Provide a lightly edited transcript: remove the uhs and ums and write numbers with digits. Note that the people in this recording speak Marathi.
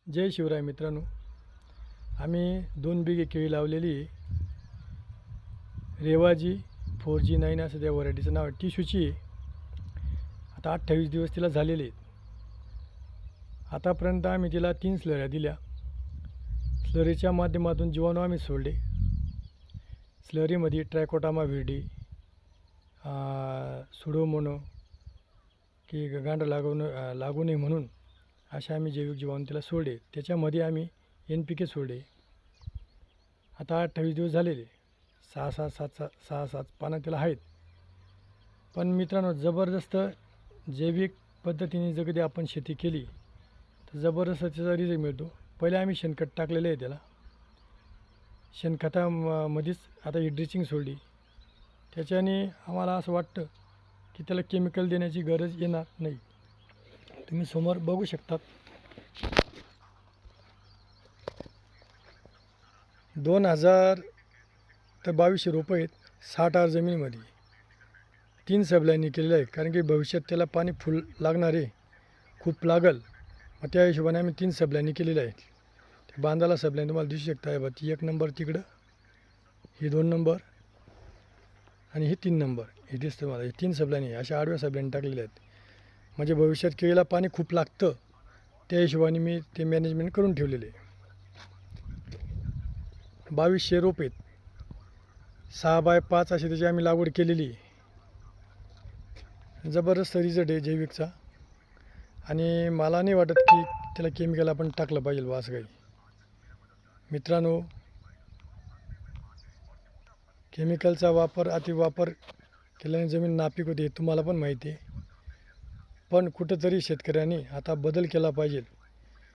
जय शिवराय मित्रांनो, आम्ही 2 बिघे केळी लावलेली आहे. रेवाजी 4G9 असं त्या व्हरायटीचं नाव आहे. टिशूची आता 28 दिवस तिला झालेले आहेत. आतापर्यंत आम्ही तिला 3 स्लऱ्या दिल्या. स्लरीच्या माध्यमातून जीवाणू आम्ही सोडले. स्लरीमध्ये ट्रायकोटामा व्हिडी, सुडोमोनो की गांड लागू नये म्हणून असे आम्ही जैविक जीवाणू तिला सोडले. त्याच्यामध्ये आम्ही NPK सोडले. आता 28 दिवस झालेले. 6-7 पानं तिला आहेत. पण मित्रांनो, जबरदस्त जैविक पद्धतीने जर कधी आपण शेती केली तर जबरदस्त त्याचा रिझल्ट मिळतो. पहिले आम्ही शेणखत टाकलेलं आहे त्याला. शेणखतामध्येच आता ही ड्रिचिंग सोडली. त्याच्याने आम्हाला असं वाटतं की त्याला केमिकल देण्याची गरज येणार नाही. तुम्ही समोर बघू शकतात. 2000 तर 2200 रोपं आहेत. 60 जमिनीमध्ये 3 सबल्यांनी केलेलं आहे. कारण की भविष्यात त्याला पाणी फुल लागणार आहे, खूप लागल. मग त्या हिशोबाने आम्ही 3 सबल्यांनी केलेलं आहे. ते बांधाला सबल्याने तुम्हाला दिसू शकता आहे बा. ती 1 नंबर तिकडं, ही 2 नंबर आणि ही 3 नंबर. हे दिसतं मला. हे 3 सबल्यांनी अशा आडव्या सबल्यांनी टाकलेल्या आहेत. म्हणजे भविष्यात केळीला पाणी खूप लागतं, त्या हिशोबाने मी ते मॅनेजमेंट करून ठेवलेले आहे. 2200 रोप आहेत. 6x5 अशी त्याची आम्ही लागवड केलेली आहे. जबरदस्त रिझल्ट आहे जैविकचा. आणि मला नाही वाटत की त्याला केमिकल आपण टाकलं पाहिजे बा असं काही. मित्रांनो, केमिकलचा अतिवापर केल्याने जमीन नापीक होते, हे तुम्हाला पण माहिती आहे. पण कुठंतरी शेतकऱ्यांनी आता बदल केला पाहिजे.